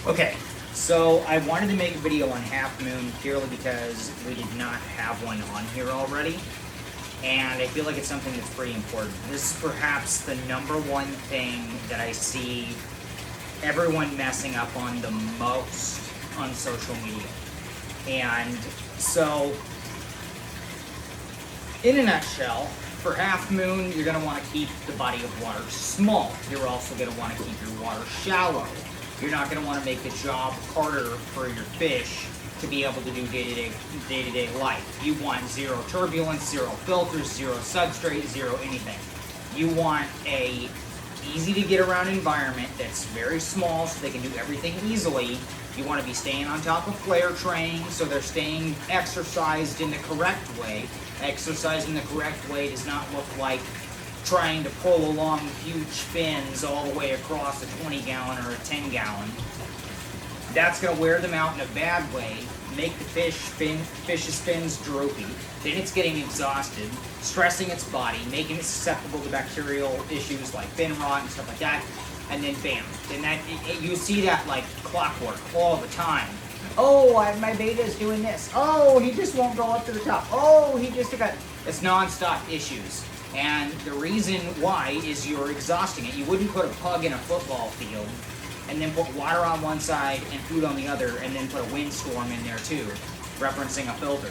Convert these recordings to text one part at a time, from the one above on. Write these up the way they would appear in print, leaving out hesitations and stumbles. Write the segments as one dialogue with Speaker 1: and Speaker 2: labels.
Speaker 1: Okay, so I wanted to make a video on Halfmoon purely because we did not have one on here already, and I feel like it's something that's pretty important. This is perhaps the number one thing that I see everyone messing up on the most on social media. And so, in a nutshell, for Halfmoon, you're going to want to keep the body of water small. You're also going to want to keep your water shallow. You're not going to want to make the job harder for your fish to be able to do day-to-day life. You want zero turbulence, zero filters, zero substrate, zero anything. You want a easy to get around environment that's very small so they can do everything easily. You want to be staying on top of flare training so they're staying exercised in the correct way. Exercise in the correct way does not look like trying to pull along huge fins all the way across a 20-gallon or a 10-gallon. That's going to wear them out in a bad way, make the fish's fins droopy. Then it's getting exhausted, stressing its body, making it susceptible to bacterial issues like fin rot and stuff like that. And then bam, then you see that like clockwork all the time. Oh, my beta is doing this. Oh, he just won't go up to the top. Oh, he just got. It's nonstop issues. And the reason why is you're exhausting it. You wouldn't put a pug in a football field and then put water on one side and food on the other and then put a windstorm in there too, referencing a filter.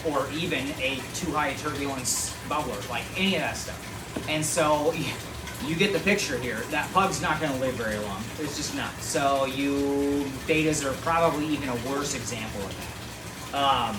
Speaker 1: Or even a too high turbulence bubbler, like any of that stuff. And so you get the picture here. That pug's not going to live very long. It's just not. So betas are probably even a worse example of that.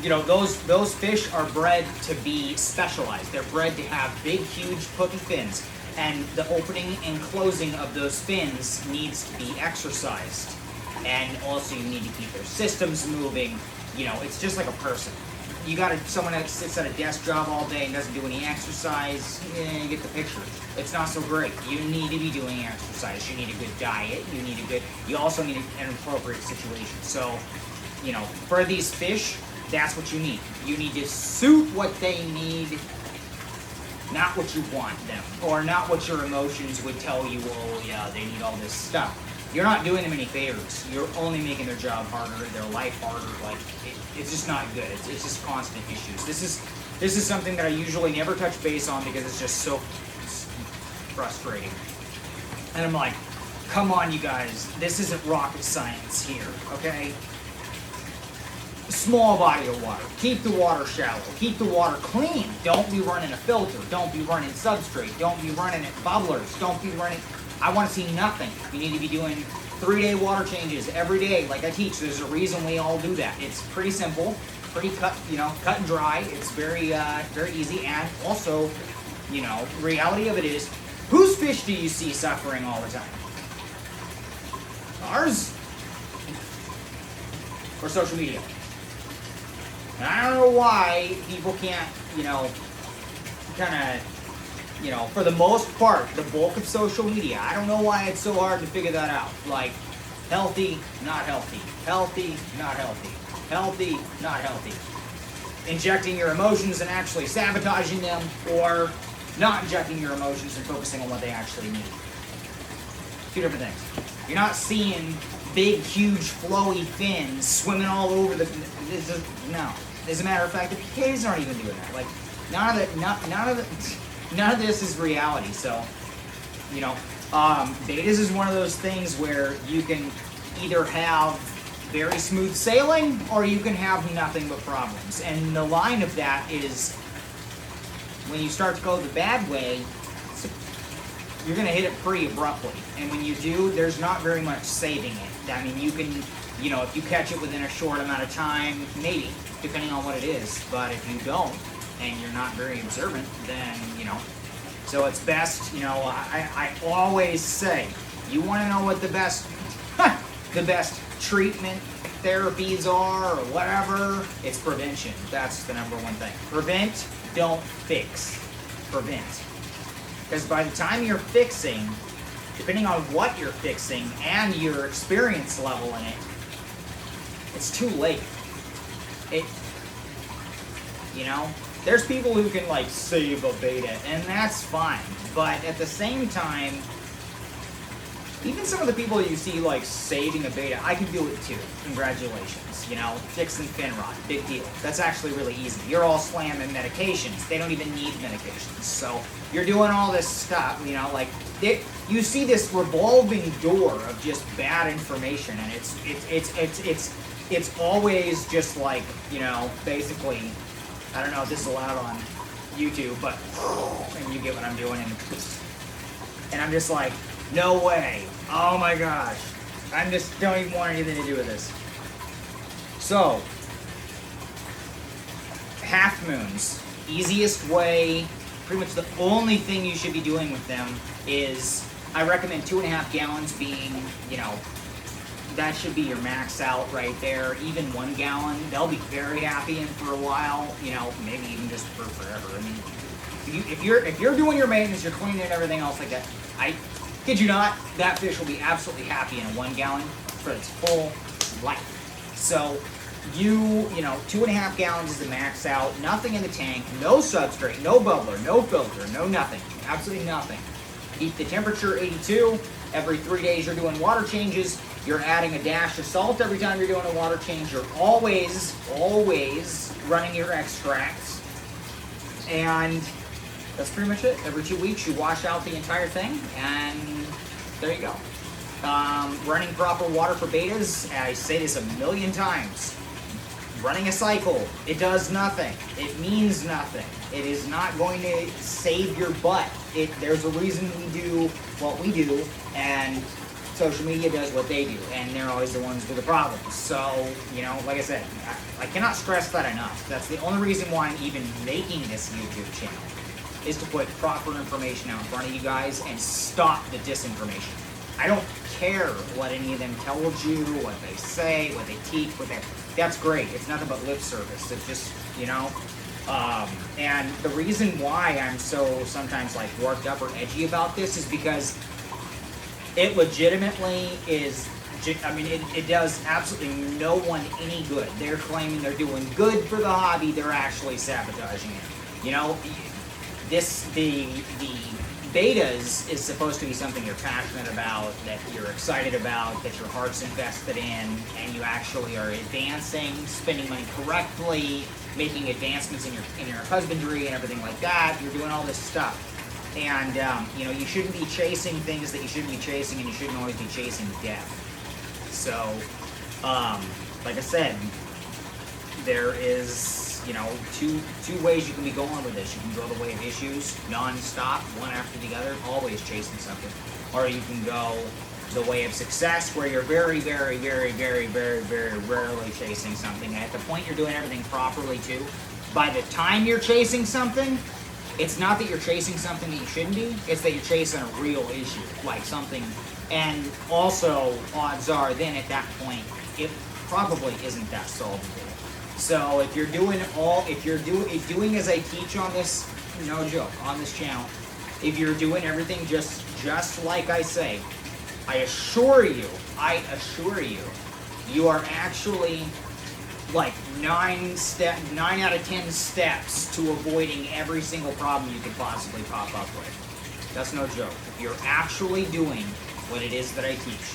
Speaker 1: You know, those fish are bred to be specialized. They're bred to have big, huge, hooked fins. And the opening and closing of those fins needs to be exercised. And also you need to keep their systems moving. You know, it's just like a person. You got someone that sits at a desk job all day and doesn't do any exercise, you get the picture. It's not so great. You need to be doing exercise. You need a good diet. You also need an appropriate situation. So, you know, for these fish, that's what you need. You need to suit what they need, not what you want them, or not what your emotions would tell you, oh yeah, they need all this stuff. You're not doing them any favors. You're only making their job harder, their life harder. Like, it's just not good. It's just constant issues. This is something that I usually never touch base on because it's just so frustrating. And I'm like, come on, you guys. This isn't rocket science here, okay? Small body of water. Keep the water shallow. Keep the water clean. Don't be running a filter. Don't be running substrate. Don't be running bubblers. Don't be running... I want to see nothing. You need to be doing 3-day water changes every day, like I teach. There's a reason we all do that. It's pretty simple, pretty cut and dry. It's very easy, and also, you know, reality of it is, whose fish do you see suffering all the time? Ours? Or social media? And I don't know why people can't, you know, kind of, you know, for the most part, the bulk of social media, I don't know why it's so hard to figure that out. Like, healthy, not healthy. Healthy, not healthy. Healthy, not healthy. Injecting your emotions and actually sabotaging them, or not injecting your emotions and focusing on what they actually need. Two different things. You're not seeing big, huge, flowy fins swimming all over the... No. As a matter of fact, the PKs aren't even doing that. Like, none of this is reality. So, you know, betas is one of those things where you can either have very smooth sailing or you can have nothing but problems. And the line of that is when you start to go the bad way, you're going to hit it pretty abruptly. And when you do, there's not very much saving it. I mean, you can, you know, if you catch it within a short amount of time, maybe, depending on what it is. But if you don't, and you're not very observant, then, you know, so it's best, you know, I always say, you want to know what the best treatment therapies are or whatever, it's prevention. That's the number one thing. Prevent, don't fix. Prevent. Because by the time you're fixing, depending on what you're fixing and your experience level in it, it's too late. You know, there's people who can like save a beta, and that's fine. But at the same time, Even some of the people you see like saving a beta, I can do it too. Congratulations, you know, fixing fin rot, big deal. That's actually really easy. You're all slamming medications. They don't even need medications. So you're doing all this stuff, you know, like you see this revolving door of just bad information, and it's always just like, you know, basically, I don't know if this is allowed on YouTube, but and you get what I'm doing, and I'm just like, no way. Oh my gosh. I just don't even want anything to do with this. So, Halfmoons. Easiest way, pretty much the only thing you should be doing with them is, I recommend 2.5 gallons being, you know, that should be your max out right there. Even 1 gallon, they'll be very happy in for a while, you know, maybe even just for forever. I mean, if you're doing your maintenance, you're cleaning and everything else like that, I kid you not, that fish will be absolutely happy in a 1 gallon for its full life. So you know, 2.5 gallons is the max out, nothing in the tank, no substrate, no bubbler, no filter, no nothing, absolutely nothing. Keep the temperature 82. Every 3 days you're doing water changes. You're adding a dash of salt every time you're doing a water change. You're always running your extracts. And that's pretty much it. Every 2 weeks you wash out the entire thing, and there you go. Running proper water for betas, I say this a million times. Running a cycle, it does nothing. It means nothing. It is not going to save your butt. There's a reason we do what we do, and social media does what they do, and they're always the ones with the problems. So, you know, like I said, I cannot stress that enough. That's the only reason why I'm even making this YouTube channel, is to put proper information out in front of you guys and stop the disinformation. I don't care what any of them told you, what they say, what they teach, that's great. It's nothing but lip service. It's just, you know, and the reason why I'm so sometimes like worked up or edgy about this is because it legitimately is, I mean, it does absolutely no one any good. They're claiming they're doing good for the hobby, they're actually sabotaging it. You know, the betas is supposed to be something you're passionate about, that you're excited about, that your heart's invested in, and you actually are advancing, spending money correctly, making advancements in your husbandry and everything like that. You're doing all this stuff. And, you know, you shouldn't be chasing things that you shouldn't be chasing, and you shouldn't always be chasing death. So, like I said, there is, you know, two ways you can be going with this. You can go the way of issues, non-stop, one after the other, always chasing something. Or you can go the way of success, where you're very, very, very, very, very, very rarely chasing something. And at the point you're doing everything properly, too, by the time you're chasing something, it's not that you're chasing something that you shouldn't be, it's that you're chasing a real issue, like something, and also, odds are, then at that point, it probably isn't that solvable. So if you're doing doing as I teach on this, no joke, on this channel, if you're doing everything just like I say, I assure you, you are actually like 9 out of 10 steps to avoiding every single problem you could possibly pop up with. That's no joke. If you're actually doing what it is that I teach,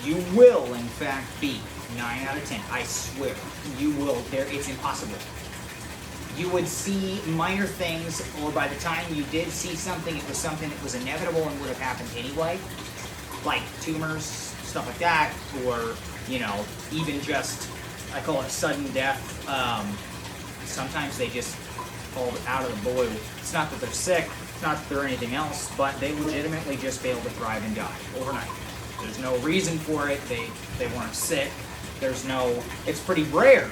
Speaker 1: you will in fact be 9 out of 10. I swear. You will. It's impossible. You would see minor things, or by the time you did see something, it was something that was inevitable and would have happened anyway, like tumors, stuff like that, or, you know, even just, I call it sudden death. Sometimes they just fall out of the blue. It's not that they're sick, it's not that they're anything else, but they legitimately just fail to thrive and die overnight. There's no reason for it. They weren't sick. It's pretty rare,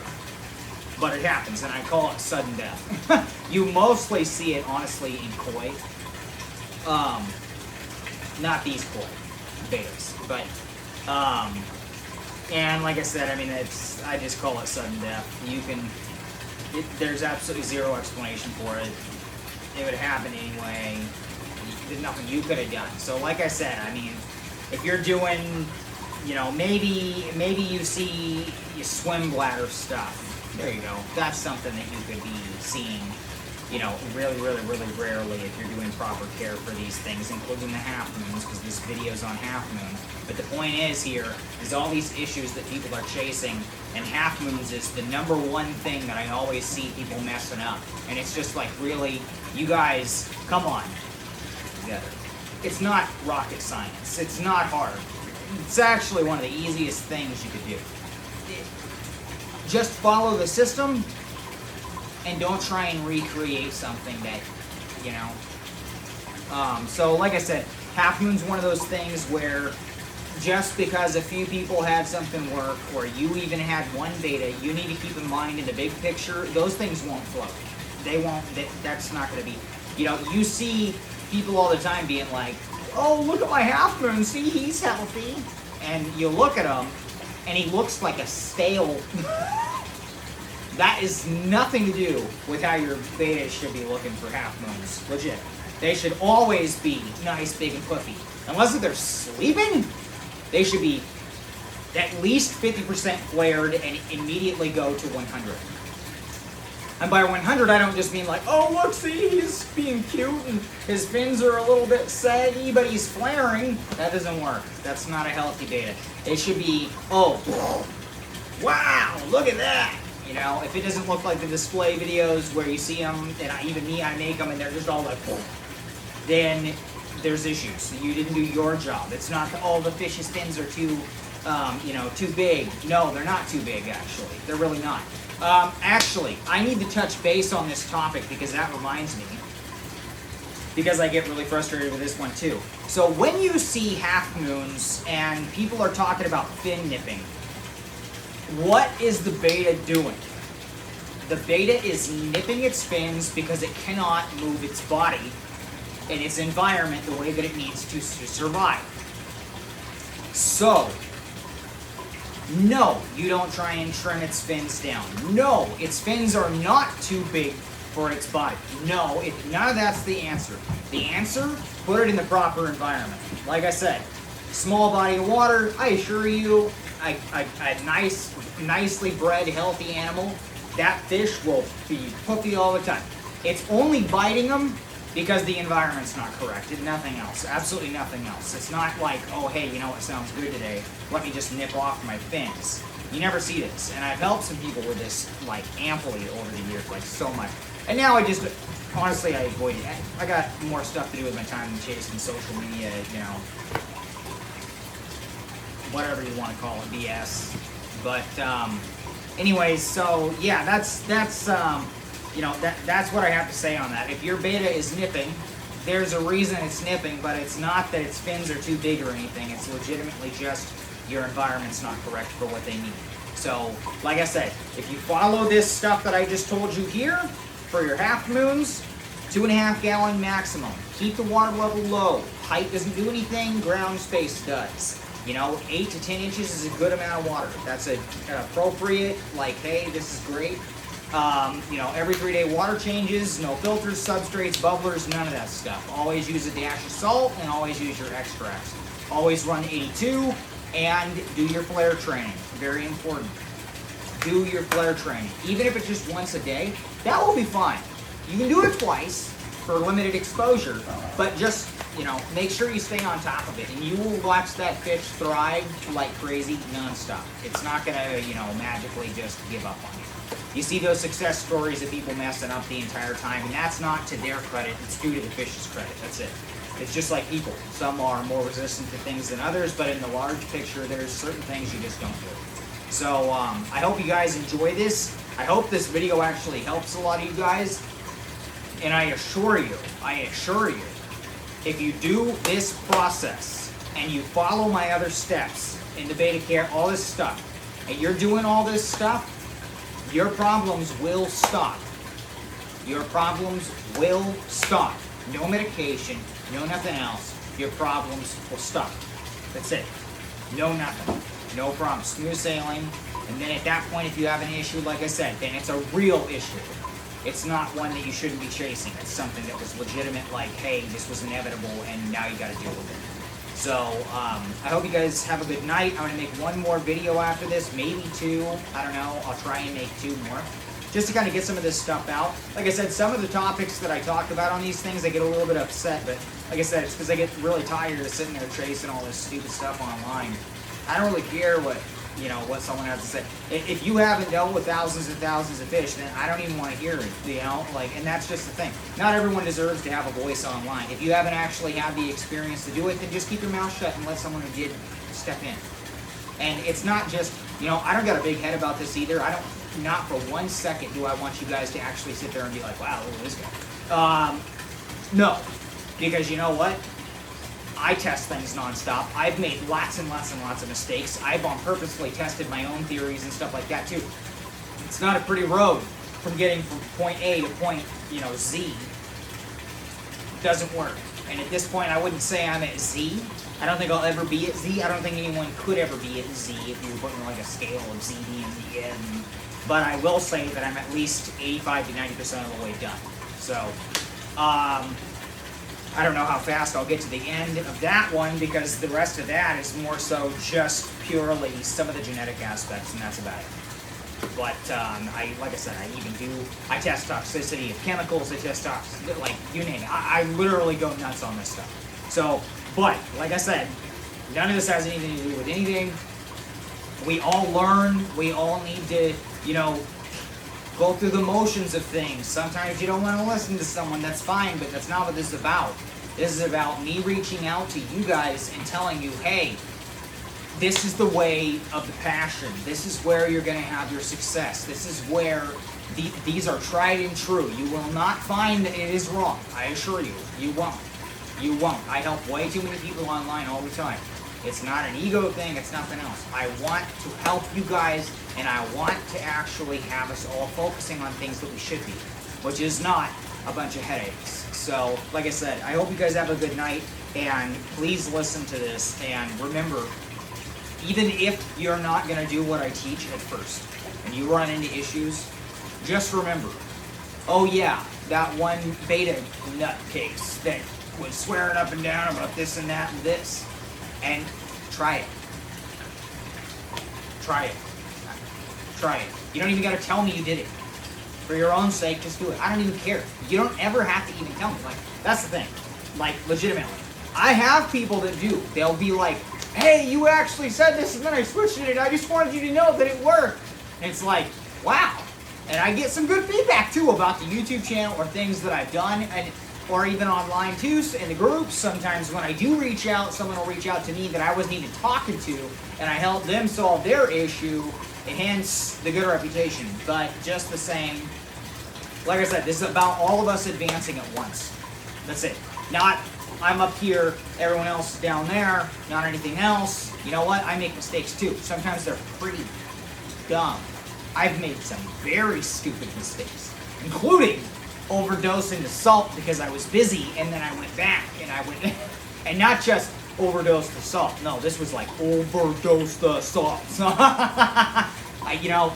Speaker 1: but it happens, and I call it sudden death. You mostly see it, honestly, in koi. Not these koi, betas, but, and like I said, I mean, I just call it sudden death. There's absolutely zero explanation for it. It would happen anyway. There's nothing you could have done. So like I said, I mean, if you're doing, you know, maybe you see your swim bladder stuff. There you go. That's something that you could be seeing, you know, really rarely if you're doing proper care for these things, including the half moons, because this video's on half moon. But the point is here is all these issues that people are chasing, and half moons is the number one thing that I always see people messing up. And it's just like, really, you guys, come on together. It's not rocket science. It's not hard. It's actually one of the easiest things you could do. Just follow the system and don't try and recreate something that, you know. So like I said, half moon's one of those things where just because a few people had something work, or you even had one beta, you need to keep in mind in the big picture, those things won't float. They won't, that's not going to be, you know, you see people all the time being like, oh, look at my half moon, see, he's healthy. And you look at him, and he looks like a stale... That is nothing to do with how your betas should be looking for half moons. Legit. They should always be nice, big, and puffy. Unless they're sleeping, they should be at least 50% flared and immediately go to 100. And by 100, I don't just mean like, oh, look, see, he's being cute and his fins are a little bit saggy, but he's flaring. That doesn't work. That's not a healthy beta. They should be, oh, wow, look at that. You know, if it doesn't look like the display videos where you see them, and even me, I make them, and they're just all like, then there's issues. You didn't do your job. It's not that, oh, the fish's fins are too, you know, too big. No, they're not too big, actually. They're really not. Actually, I need to touch base on this topic because that reminds me. Because I get really frustrated with this one, too. So when you see half moons and people are talking about fin nipping, what is the beta doing? The beta is nipping its fins because it cannot move its body in its environment the way that it needs to survive. So, no, you don't try and trim its fins down. No, its fins are not too big for its body. No, none of that's the answer. The answer, put it in the proper environment. Like I said, small body of water, I assure you, a nicely bred, healthy animal, that fish will be puffy all the time. It's only biting them because the environment's not correct. It's nothing else. Absolutely nothing else. It's not like, oh, hey, you know what sounds good today? Let me just nip off my fins. You never see this. And I've helped some people with this, like, amply over the years, like, so much. And now I just, honestly, I avoid it. I got more stuff to do with my time than chasing social media, you know, whatever you want to call it, BS. But anyways, so yeah, that's you know, that's what I have to say on that. If your beta is nipping, there's a reason it's nipping, but it's not that its fins are too big or anything. It's legitimately just your environment's not correct for what they need. So, like I said, if you follow this stuff that I just told you here for your half moons, 2.5 gallon maximum. Keep the water level low. Height doesn't do anything, ground space does. You know, 8 to 10 inches is a good amount of water. That's an appropriate, like, hey, this is great. You know, every 3-day water changes, no filters, substrates, bubblers, none of that stuff. Always use a dash of salt and always use your extracts. Always run 82 and do your flare training. Very important. Do your flare training. Even if it's just once a day, that will be fine. You can do it twice for limited exposure, but just, you know, make sure you stay on top of it, and you will watch that fish thrive like crazy nonstop. It's not gonna, you know, magically just give up on you. You see those success stories of people messing up the entire time, and that's not to their credit, it's due to the fish's credit, that's it. It's just like people. Some are more resistant to things than others, but in the large picture, there's certain things you just don't do. So, I hope you guys enjoy this. I hope this video actually helps a lot of you guys. And I assure you, if you do this process and you follow my other steps in the beta care, all this stuff, and you're doing all this stuff, your problems will stop. Your problems will stop. No medication, no nothing else. Your problems will stop. That's it. No nothing. No problem. Smooth sailing. And then at that point, if you have an issue, like I said, then it's a real issue. It's not one that you shouldn't be chasing. It's something that was legitimate, like, hey, this was inevitable, and now you got to deal with it. So, I hope you guys have a good night. I'm going to make one more video after this, maybe 2. I don't know. I'll try and make 2 more. just to kind of get some of this stuff out. Like I said, some of the topics that I talk about on these things, I get a little bit upset, but like I said, it's because I get really tired of sitting there chasing all this stupid stuff online. I don't really care what, you know, what someone has to say. If you haven't dealt with thousands and thousands of fish, then I don't even want to hear it, you know? Like, and that's just the thing. Not everyone deserves to have a voice online. If you haven't actually had the experience to do it, then just keep your mouth shut and let someone who did step in. And it's not just, you know, I don't got a big head about this either. Not for 1 second do I want you guys to actually sit there and be like, wow, look at this guy. No, because you know what? I test things nonstop. I've made lots and lots and lots of mistakes. I've purposefully tested my own theories and stuff like that too. It's not a pretty road from getting from point A to point, you know, Z. It doesn't work. And at this point, I wouldn't say I'm at Z. I don't think I'll ever be at Z. I don't think anyone could ever be at Z if you were putting like a scale of Z, D, and D in. But I will say that I'm at least 85 to 90% of the way done. So, I don't know how fast I'll get to the end of that one, because the rest of that is more so just purely some of the genetic aspects, and that's about it. But, like I said, I test toxicity of chemicals, I test like, you name it. I literally go nuts on this stuff. So, but, like I said, none of this has anything to do with anything. We all learn, we all need to, you know, go through the motions of things. Sometimes you don't want to listen to someone, that's fine, but that's not what this is about. This is about me reaching out to you guys and telling you, hey, this is the way of the passion. This is where you're going to have your success. This is where these are tried and true. You will not find that it is wrong. I assure you, you won't. You won't. I help way too many people online all the time. It's not an ego thing, it's nothing else. I want to help you guys, and I want to actually have us all focusing on things that we should be, which is not a bunch of headaches. So, like I said, I hope you guys have a good night, and please listen to this, and remember, even if you're not going to do what I teach at first, and you run into issues, just remember, oh yeah, that one Betta nutcase that was swearing up and down about this and that and this. And try it. Try it. Try it. You don't even got to tell me you did it. For your own sake, just do it. I don't even care. You don't ever have to even tell me. Like, that's the thing. Like, legitimately. I have people that do. They'll be like, hey, you actually said this and then I switched it and I just wanted you to know that it worked. And it's like, wow. And I get some good feedback too about the YouTube channel or things that I've done. Or even online too, in the groups. Sometimes when I do reach out, someone will reach out to me that I wasn't even talking to, and I help them solve their issue, hence the good reputation. But just the same, like I said, this is about all of us advancing at once. That's it. Not, I'm up here, everyone else is down there, not anything else. You know what? I make mistakes too. Sometimes they're pretty dumb. I've made some very stupid mistakes, including overdosing the salt because I was busy, and then I went back and I went and not just overdose the salt. No, this was like overdose the salt. You know,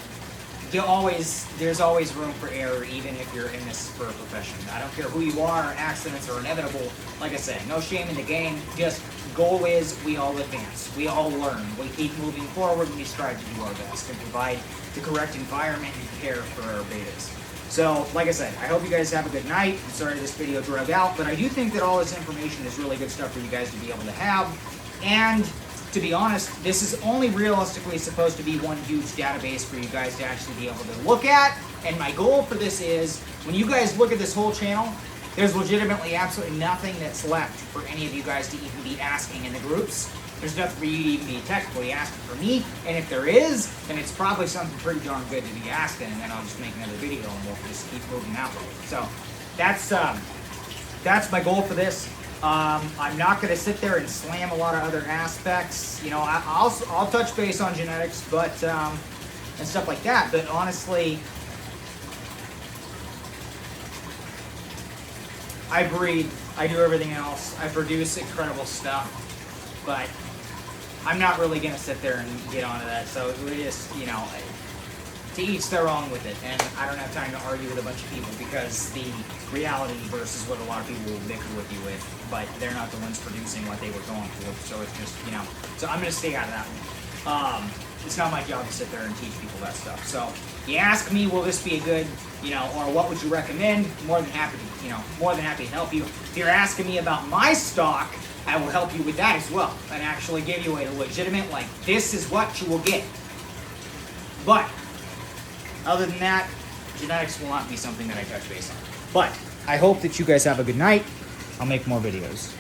Speaker 1: there's always room for error, even if you're in this for a profession. I don't care who you are, accidents are inevitable. Like I said, no shame in the game. Just goal is we all advance. We all learn. We keep moving forward, and we strive to do our best and provide the correct environment and care for our betas. So, like I said, I hope you guys have a good night. I'm sorry this video drug out, but I do think that all this information is really good stuff for you guys to be able to have. And to be honest, this is only realistically supposed to be one huge database for you guys to actually be able to look at. And my goal for this is, when you guys look at this whole channel, there's legitimately absolutely nothing that's left for any of you guys to even be asking in the groups. There's nothing for you to even be technically asking for me, and if there is, then it's probably something pretty darn good to be asking, and then I'll just make another video and we'll just keep moving that way. So that's my goal for this. I'm not going to sit there and slam a lot of other aspects. You know, I'll touch base on genetics, but and stuff like that. But honestly, I breed, I do everything else, I produce incredible stuff, but I'm not really going to sit there and get onto that. So we just, you know, to each their own with it. And I don't have time to argue with a bunch of people because the reality versus what a lot of people will bicker with you with, but they're not the ones producing what they were going for. So it's just, you know, so I'm going to stay out of that one. it's not my job to sit there and teach people that stuff. So you ask me, will this be a good, or what would you recommend? More than happy to help you. If you're asking me about my stock, I will help you with that as well, and actually give you a legitimate, like, this is what you will get. But other than that, genetics will not be something that I touch base on. But I hope that you guys have a good night. I'll make more videos.